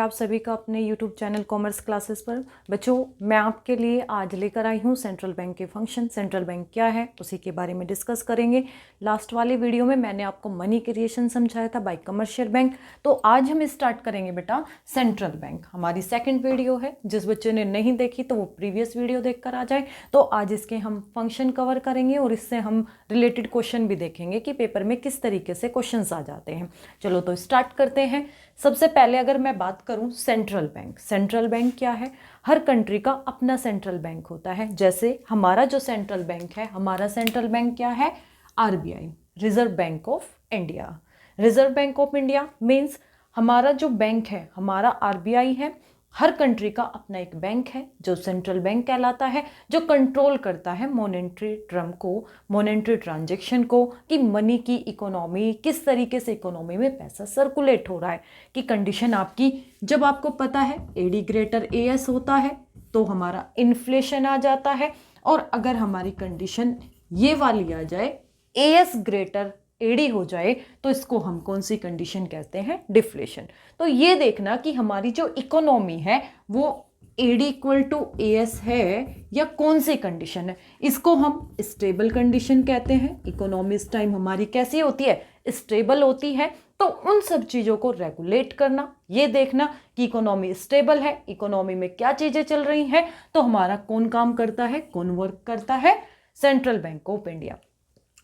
आप सभी का अपने YouTube चैनल कॉमर्स क्लासेस पर। बच्चों, मैं आपके लिए आज लेकर आई हूँ सेंट्रल बैंक के फंक्शन। सेंट्रल बैंक क्या है उसी के बारे में डिस्कस करेंगे। लास्ट वाली वीडियो में मैंने आपको मनी क्रिएशन समझाया था बाय कमर्शियल बैंक। तो आज हम स्टार्ट करेंगे बेटा सेंट्रल बैंक। हमारी सेकेंड वीडियो है, जिस बच्चे ने नहीं देखी तो वो प्रीवियस वीडियो देख कर आ जाए। तो आज इसके हम फंक्शन कवर करेंगे और इससे हम रिलेटेड क्वेश्चन भी देखेंगे कि पेपर में किस तरीके से क्वेश्चन आ जाते हैं। चलो तो स्टार्ट करते हैं। सबसे पहले अगर मैं बात करूं सेंट्रल बैंक, सेंट्रल बैंक क्या है? हर कंट्री का अपना सेंट्रल बैंक होता है। जैसे हमारा जो सेंट्रल बैंक है, हमारा सेंट्रल बैंक क्या है? RBI, reserve bank of India. Reserve bank of India means हमारा जो बैंक है, हमारा आरबीआई है। हर कंट्री का अपना एक बैंक है जो सेंट्रल बैंक कहलाता है, जो कंट्रोल करता है मॉनेटरी टर्म को, मॉनेटरी ट्रांजैक्शन को, कि मनी की इकोनॉमी किस तरीके से इकोनॉमी में पैसा सर्कुलेट हो रहा है, कि कंडीशन आपकी जब आपको पता है एडी ग्रेटर एएस होता है तो हमारा इन्फ्लेशन आ जाता है, और अगर हमारी कंडीशन ये वाली आ जाए एएस ग्रेटर एडी हो जाए तो इसको हम कौन सी कंडीशन कहते हैं? डिफ्लेशन। तो ये देखना कि हमारी जो इकोनॉमी है वो एडी इक्वल टू एएस है या कौन सी कंडीशन है। इसको हम स्टेबल कंडीशन कहते हैं। इकोनॉमी इस टाइम हमारी कैसी होती है? स्टेबल होती है। तो उन सब चीज़ों को रेगुलेट करना, ये देखना कि इकोनॉमी स्टेबल है, इकोनॉमी में क्या चीज़ें चल रही हैं, तो हमारा कौन काम करता है, कौन वर्क करता है? Central bank of India.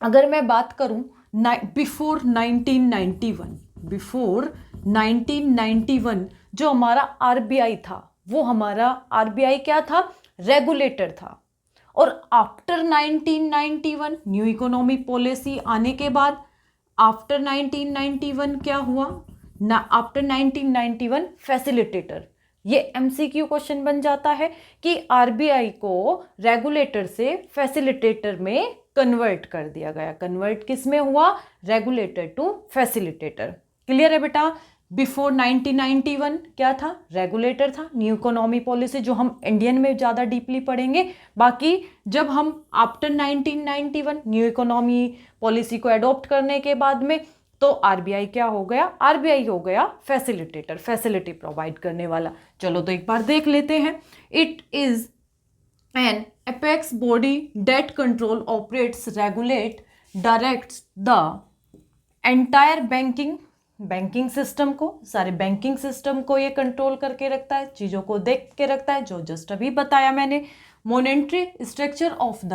अगर मैं बात करूं बिफोर 1991 जो हमारा आरबीआई था, वो हमारा आरबीआई क्या था? रेगुलेटर था। और आफ्टर 1991 न्यू इकोनॉमी पॉलिसी आने के बाद आफ्टर 1991 क्या हुआ ना? After 1991 facilitator. ये एमसीक्यू क्वेश्चन बन जाता है कि आरबीआई को रेगुलेटर से फैसिलिटेटर में कन्वर्ट कर दिया गया। कन्वर्ट किस में हुआ? Regulator to facilitator. क्लियर है बेटा? बिफोर 1991 क्या था? रेगुलेटर था। न्यू इकोनॉमी पॉलिसी जो हम इंडियन में ज़्यादा डीपली पढ़ेंगे। बाकी जब हम आफ्टर 1991 न्यू इकोनॉमी पॉलिसी को एडॉप्ट करने के बाद में तो आरबीआई क्या हो गया? आरबीआई हो गया फैसिलिटेटर, फैसिलिटी प्रोवाइड करने वाला। चलो तो एक बार देख लेते हैं। It is an apex body that control operates regulate directs the entire banking system को, सारे बैंकिंग सिस्टम को ये कंट्रोल करके रखता है, चीज़ों को देख के रखता है, जो जस्ट अभी बताया मैंने। Monetary structure of the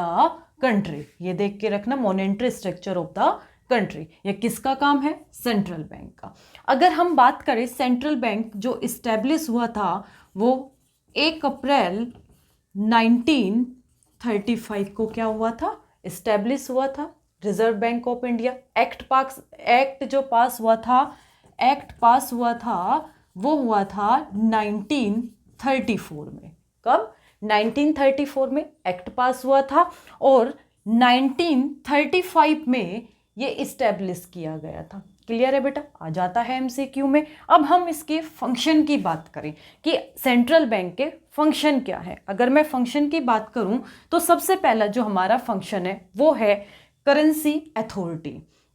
country, ये देख के रखना monetary structure of the country. ये किसका काम है? सेंट्रल बैंक का। अगर हम बात करें सेंट्रल बैंक जो इस्टेब्लिश हुआ था वो 1 अप्रैल 1935 को क्या हुआ था? इस्टेब्लिश हुआ था। Reserve bank of India act जो पास हुआ था, एक्ट पास हुआ था वो हुआ था 1934 में। कब? 1934 में एक्ट पास हुआ था और 1935 में ये इस्टेब्लिश किया गया था। क्लियर है बेटा? आ जाता है एमसीक्यू में। अब हम इसके फंक्शन की बात करें कि सेंट्रल बैंक के फंक्शन क्या है। अगर मैं फंक्शन की बात करूं तो सबसे पहला जो हमारा फंक्शन है वो है करेंसी अथॉरिटी।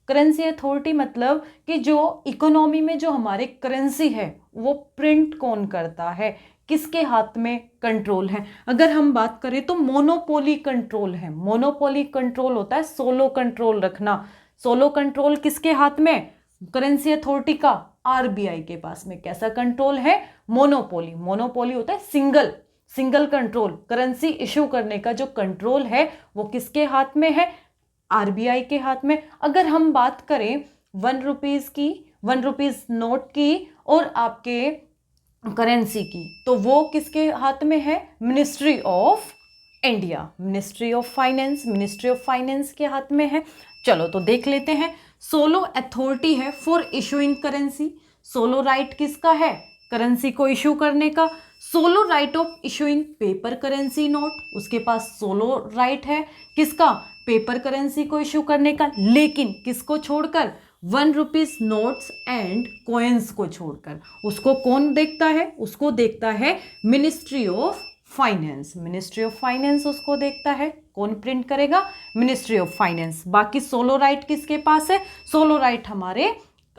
करेंसी अथॉरिटी मतलब कि जो इकोनॉमी में जो हमारे करेंसी है वो प्रिंट कौन करता है, किसके हाथ में कंट्रोल है। अगर हम बात करें तो मोनोपोली कंट्रोल है। मोनोपोली कंट्रोल होता है सोलो कंट्रोल रखना। सोलो कंट्रोल किसके हाथ में? करेंसी अथॉरिटी का, आरबीआई के पास में। कैसा कंट्रोल है? मोनोपोली। मोनोपोली होता है सिंगल कंट्रोल। करेंसी इशू करने का जो कंट्रोल है वो किसके हाथ में है? आरबीआई के हाथ में। अगर हम बात करें 1 रुपीज की, 1 रुपीज नोट की और आपके करेंसी की, तो वो किसके हाथ में है? Ministry of India, ministry of finance, ministry of finance के हाथ में है। चलो तो देख लेते हैं। सोलो अथॉरिटी है for issuing currency. Solo right किसका है? करेंसी को इशू करने का। Solo right of issuing paper currency note, उसके पास सोलो राइट है किसका? पेपर करेंसी को इशू करने का। लेकिन किसको छोड़कर? 1 रुपीज नोट्स एंड कॉइन्स को छोड़कर। उसको कौन देखता है? उसको देखता है ministry of finance. Ministry of finance उसको देखता है। कौन प्रिंट करेगा? Ministry of finance. बाकी सोलो राइट किसके पास है? सोलो राइट हमारे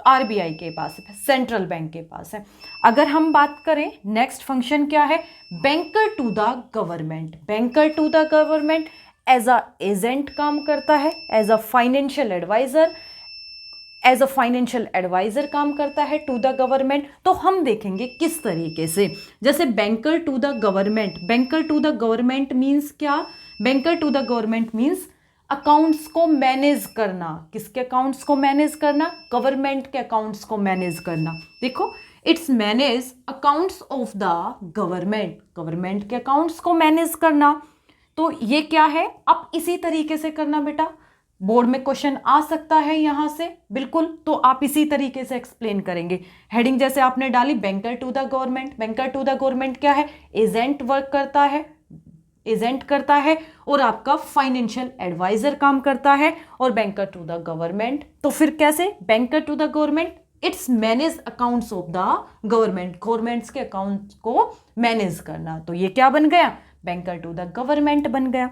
आरबीआई के पास है, सेंट्रल बैंक के पास है। अगर हम बात करें नेक्स्ट फंक्शन क्या है, banker to the government. Banker to the government as a agent काम करता है, एज अ फाइनेंशियल एडवाइजर काम करता है टू द गवर्नमेंट। तो हम देखेंगे किस तरीके से, जैसे banker to the government means क्या, banker to the government means accounts को मैनेज करना। किसके अकाउंट्स को मैनेज करना, गवर्नमेंट के अकाउंट्स को मैनेज करना। देखो, it's manage accounts of the government, government के अकाउंट्स को मैनेज करना। तो ये क्या है, अब इसी तरीके से करना बेटा, बोर्ड में क्वेश्चन आ सकता है यहां से, बिल्कुल। तो आप इसी तरीके से एक्सप्लेन करेंगे। हेडिंग जैसे आपने डाली banker to the government, banker to the government क्या है, एजेंट वर्क करता है, एजेंट करता है, और आपका फाइनेंशियल एडवाइजर काम करता है, और बैंकर टू द गवर्नमेंट। तो फिर कैसे, banker to the government it's manage accounts of the government, governments के अकाउंट्स को मैनेज करना। तो ये क्या बन गया, बैंकर टू द गवर्नमेंट बन गया।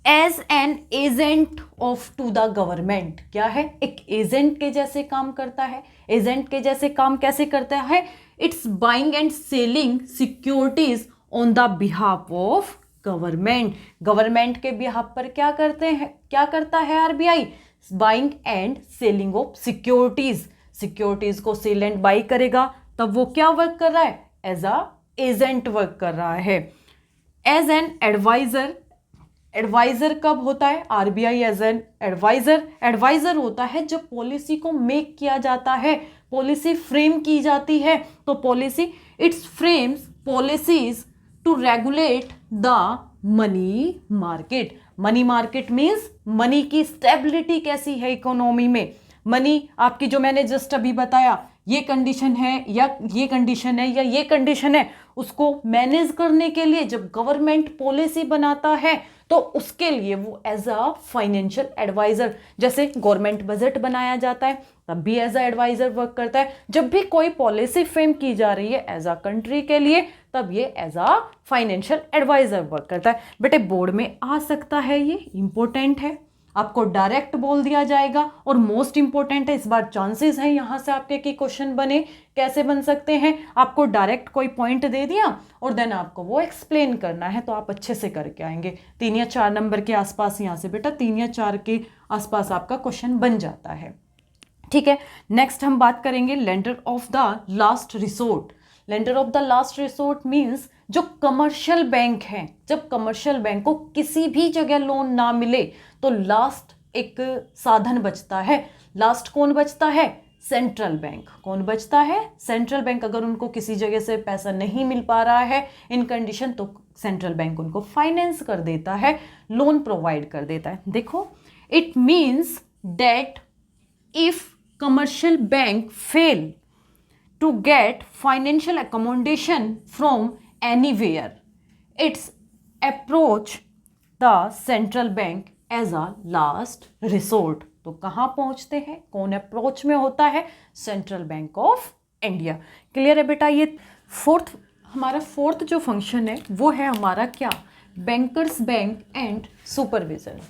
As an agent of to the government क्या है, एक एजेंट के जैसे काम करता है। एजेंट के जैसे काम कैसे करता है, it's buying and selling securities on the behalf of government. Government के बिहाफ पर क्या करते हैं, क्या करता है RBI, buying and selling of securities. Securities को सेल एंड बाई करेगा, तब वो क्या वर्क कर रहा है, एज अ एजेंट वर्क कर रहा है। एज एन एडवाइजर, एडवाइजर कब होता है, RBI as an adviser, adviser होता है जब पॉलिसी को मेक किया जाता है, पॉलिसी फ्रेम की जाती है। तो policy, it's frames policies to regulate the money market. Money market means money की स्टेबिलिटी कैसी है इकोनॉमी में, मनी आपकी जो मैंने जस्ट अभी बताया, ये कंडीशन है या ये कंडीशन है या ये कंडीशन है, उसको मैनेज करने के लिए जब गवर्नमेंट पॉलिसी बनाता है तो उसके लिए वो एज अ फाइनेंशियल एडवाइजर, जैसे गवर्नमेंट बजट बनाया जाता है तब भी एज अ एडवाइजर वर्क करता है। जब भी कोई पॉलिसी फ्रेम की जा रही है एज अ कंट्री के लिए, तब ये as a financial adviser work करता है। बेटे बोर्ड में आ सकता है, ये इंपॉर्टेंट है, आपको डायरेक्ट बोल दिया जाएगा, और मोस्ट इंपॉर्टेंट है, इस बार चांसेस हैं यहां से आपके कि क्वेश्चन बने। कैसे बन सकते हैं, आपको डायरेक्ट कोई पॉइंट दे दिया और देन आपको वो एक्सप्लेन करना है, तो आप अच्छे से करके आएंगे। 3 या 4 नंबर के आसपास यहाँ से बेटा 3 या 4 के आसपास आपका क्वेश्चन बन जाता है। ठीक है, नेक्स्ट हम बात करेंगे lender of the last resort. Lender of the last resort means जो कमर्शियल बैंक हैं, जब कमर्शियल बैंक को किसी भी जगह लोन ना मिले तो लास्ट एक साधन बचता है। लास्ट कौन बचता है, सेंट्रल बैंक। कौन बचता है, सेंट्रल बैंक। अगर उनको किसी जगह से पैसा नहीं मिल पा रहा है इन कंडीशन, तो सेंट्रल बैंक उनको फाइनेंस कर देता है, लोन प्रोवाइड कर देता है। देखो, it means that if commercial bank fail to get financial accommodation from anywhere, it's approach the central bank as a last resort। तो कहाँ पहुँचते हैं, कौन अप्रोच में होता है, central bank of India. Clear है बेटा। ये हमारा फोर्थ जो फंक्शन है वो है हमारा क्या, bankers bank and supervision.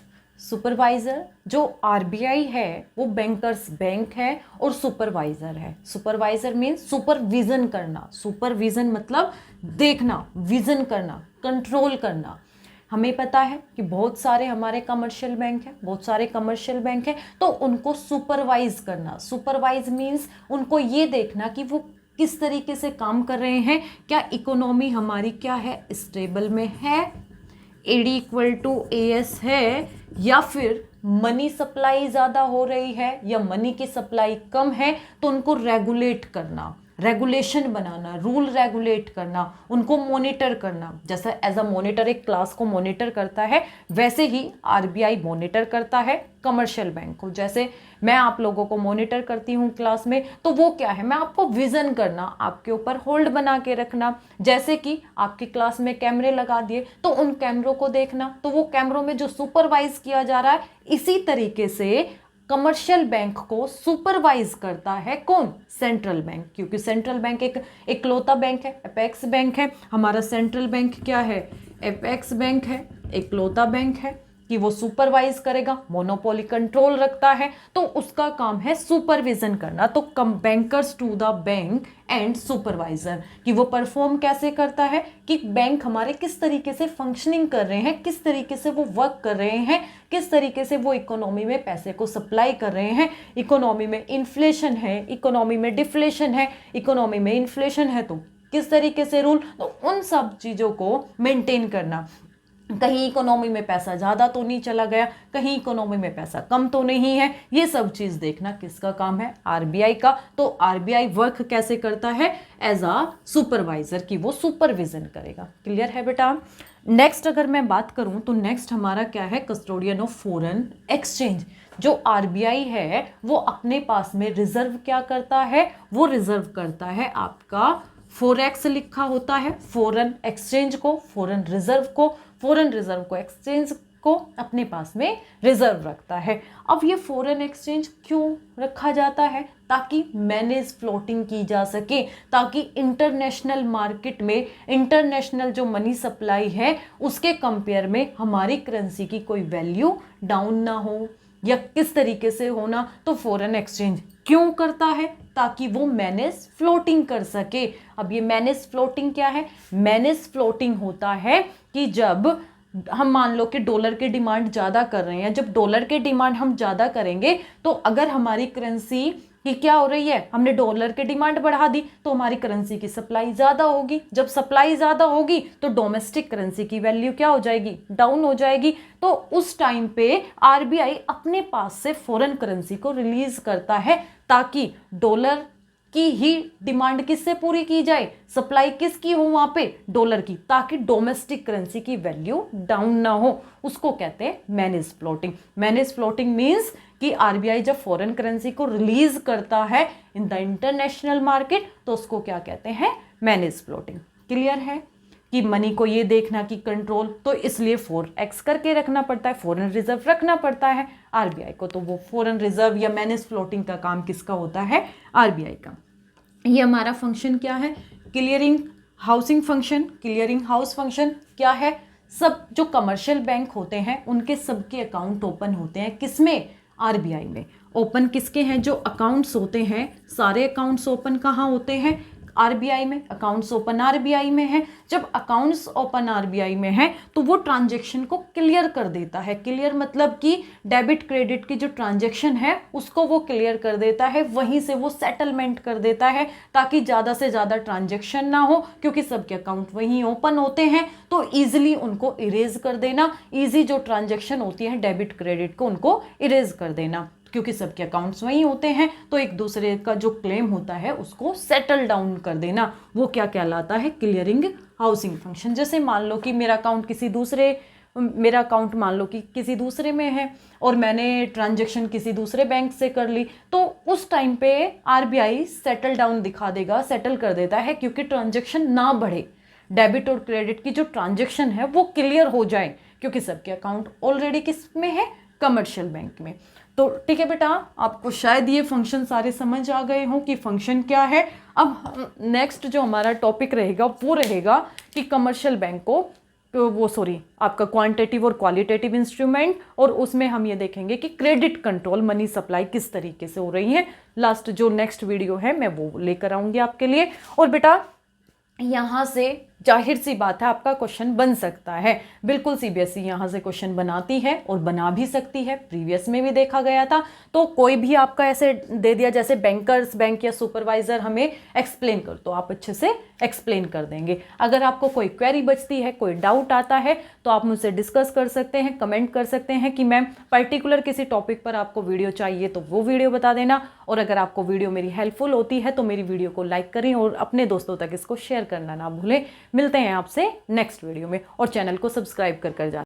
Supervisor जो आरबीआई है वो बैंकर्स बैंक है और सुपरवाइजर है। सुपरवाइजर मीन्स सुपरविजन करना, सुपरविजन मतलब देखना, विजन करना, कंट्रोल करना। हमें पता है कि बहुत सारे हमारे कमर्शियल बैंक हैं, बहुत सारे कमर्शियल बैंक हैं, तो उनको सुपरवाइज करना। सुपरवाइज मीन्स उनको ये देखना कि वो किस तरीके से काम कर रहे हैं, क्या इकोनॉमी हमारी क्या है, स्टेबल में है, एडी इक्वल टू एएस है, या फिर मनी सप्लाई ज़्यादा हो रही है या मनी की सप्लाई कम है, तो उनको रेगुलेट करना, रेगुलेशन बनाना, रूल रेगुलेट करना, उनको मॉनिटर करना। जैसा एज अ मॉनिटर एक क्लास को मॉनिटर करता है, वैसे ही आरबीआई मॉनिटर करता है कमर्शियल बैंक को। जैसे मैं आप लोगों को मॉनिटर करती हूँ क्लास में, तो वो क्या है, मैं आपको विजन करना, आपके ऊपर होल्ड बना के रखना। जैसे कि आपकी क्लास में कैमरे लगा दिए तो उन कैमरों को देखना, तो वो कैमरों में जो सुपरवाइज किया जा रहा है, इसी तरीके से कमर्शियल बैंक को सुपरवाइज करता है कौन, सेंट्रल बैंक। क्योंकि सेंट्रल बैंक एक इकलौता बैंक है, एपेक्स बैंक है। हमारा सेंट्रल बैंक क्या है, एपेक्स बैंक है, इकलौता बैंक है। कि वो सुपरवाइज करेगा, मोनोपोली कंट्रोल रखता है, तो उसका काम है सुपरविजन करना। तो कम bankers to the bank and supervisor, कि वो परफॉर्म कैसे करता है, कि बैंक हमारे किस तरीके से फंक्शनिंग कर रहे हैं, किस तरीके से वो वर्क कर रहे हैं, किस तरीके से वो इकोनॉमी में पैसे को सप्लाई कर रहे हैं। इकोनॉमी में इन्फ्लेशन है, इकोनॉमी में डिफ्लेशन है, इकोनॉमी में इन्फ्लेशन है तो किस तरीके से रूल, तो उन सब चीज़ों को मेंटेन करना। कहीं इकोनॉमी में पैसा ज़्यादा तो नहीं चला गया, कहीं इकोनॉमी में पैसा कम तो नहीं है, ये सब चीज़ देखना किसका काम है, आरबीआई का। तो आरबीआई वर्क कैसे करता है, एज अ सुपरवाइजर, की वो सुपरविजन करेगा। क्लियर है बेटा। नेक्स्ट अगर मैं बात करूं तो नेक्स्ट हमारा क्या है, कस्टोडियन ऑफ फॉरेन एक्सचेंज। जो आरबीआई है वो अपने पास में रिजर्व क्या करता है, वो रिजर्व करता है आपका फॉरेक्स लिखा होता है, फॉरेन एक्सचेंज को, फॉरेन रिजर्व को एक्सचेंज को अपने पास में रिजर्व रखता है। अब ये फॉरेन एक्सचेंज क्यों रखा जाता है, ताकि मैनेज फ्लोटिंग की जा सके, ताकि इंटरनेशनल मार्केट में इंटरनेशनल जो मनी सप्लाई है उसके कंपेयर में हमारी करेंसी की कोई वैल्यू डाउन ना हो या किस तरीके से होना। तो फॉरेन एक्सचेंज क्यों करता है, ताकि वो मैनेज फ्लोटिंग कर सके। अब ये मैनेज फ्लोटिंग क्या है, मैनेज फ्लोटिंग होता है कि जब हम मान लो कि डॉलर की डिमांड ज़्यादा कर रहे हैं, जब डॉलर की डिमांड हम ज़्यादा करेंगे तो अगर हमारी करेंसी की क्या हो रही है, हमने डॉलर की डिमांड बढ़ा दी तो हमारी करेंसी की सप्लाई ज़्यादा होगी। जब सप्लाई ज़्यादा होगी तो डोमेस्टिक करेंसी की वैल्यू क्या हो जाएगी, डाउन हो जाएगी। तो उस टाइम पे आरबीआई अपने पास से फॉरेन करेंसी को रिलीज करता है, ताकि डॉलर की ही डिमांड किससे पूरी की जाए, सप्लाई किसकी हो वहां पे, डॉलर की, ताकि डोमेस्टिक करेंसी की वैल्यू डाउन ना हो। उसको कहते हैं manage floating. Manage floating means कि आरबीआई जब फॉरेन करेंसी को रिलीज करता है इन द इंटरनेशनल मार्केट तो उसको क्या कहते हैं, मैनेज फ्लोटिंग। क्लियर है कि मनी को ये देखना कि कंट्रोल, तो इसलिए फॉरेक्स करके रखना पड़ता है, फॉरेन रिजर्व रखना पड़ता है आरबीआई को। तो वो फॉरेन रिजर्व या मैनेज फ्लोटिंग का काम किसका होता है, आरबीआई का। ये हमारा फंक्शन क्या है, clearing housing function. Clearing house function क्या है, सब जो कमर्शियल बैंक होते हैं उनके सबके अकाउंट ओपन होते हैं किसमें, आरबीआई में। ओपन किसके हैं, जो अकाउंट्स होते हैं सारे अकाउंट्स ओपन कहाँ होते हैं, आरबीआई में। अकाउंट्स ओपन आरबीआई में है। जब अकाउंट्स ओपन आरबीआई में है तो वो ट्रांजैक्शन को क्लियर कर देता है। क्लियर मतलब कि डेबिट क्रेडिट की जो ट्रांजैक्शन है उसको वो क्लियर कर देता है, वहीं से वो सेटलमेंट कर देता है, ताकि ज़्यादा से ज़्यादा ट्रांजैक्शन ना हो, क्योंकि सबके अकाउंट वहीं ओपन होते हैं तो ईजिली उनको इरेज कर देना, ईजी जो ट्रांजैक्शन होती है डेबिट क्रेडिट को उनको इरेज कर देना, क्योंकि सबके अकाउंट्स वहीं होते हैं। तो एक दूसरे का जो क्लेम होता है उसको सेटल डाउन कर देना, वो क्या कहलाता है, क्लियरिंग हाउसिंग फंक्शन। जैसे मान लो कि मेरा अकाउंट मान लो कि किसी दूसरे में है और मैंने ट्रांजैक्शन किसी दूसरे बैंक से कर ली, तो उस टाइम पे आरबीआई सेटल डाउन दिखा देगा, सेटल कर देता है, क्योंकि ट्रांजैक्शन ना बढ़े, डेबिट और क्रेडिट की जो ट्रांजैक्शन है वो क्लियर हो जाए, क्योंकि सबके अकाउंट ऑलरेडी किस में है, कमर्शियल बैंक में। तो ठीक है बेटा, आपको शायद ये फंक्शन सारे समझ आ गए हों कि फंक्शन क्या है। अब नेक्स्ट जो हमारा टॉपिक रहेगा वो रहेगा कि कमर्शियल बैंक को आपका क्वांटिटेटिव और क्वालिटेटिव इंस्ट्रूमेंट, और उसमें हम ये देखेंगे कि क्रेडिट कंट्रोल मनी सप्लाई किस तरीके से हो रही है। लास्ट जो नेक्स्ट वीडियो है मैं वो लेकर आऊँगी आपके लिए। और बेटा यहाँ से जाहिर सी बात है आपका क्वेश्चन बन सकता है, बिल्कुल सीबीएसई यहाँ से क्वेश्चन बनाती है और बना भी सकती है, प्रीवियस में भी देखा गया था। तो कोई भी आपका ऐसे दे दिया जैसे बैंकर्स बैंक या सुपरवाइजर हमें एक्सप्लेन कर, तो आप अच्छे से एक्सप्लेन कर देंगे। अगर आपको कोई क्वेरी बचती है, कोई डाउट आता है तो आप मुझसे डिस्कस कर सकते हैं, कमेंट कर सकते हैं कि मैम पर्टिकुलर किसी टॉपिक पर आपको वीडियो चाहिए तो वो वीडियो बता देना। और अगर आपको वीडियो मेरी हेल्पफुल होती है तो मेरी वीडियो को लाइक करें और अपने दोस्तों तक इसको शेयर करना ना भूलें। मिलते हैं आपसे नेक्स्ट वीडियो में, और चैनल को सब्सक्राइब कर जाए।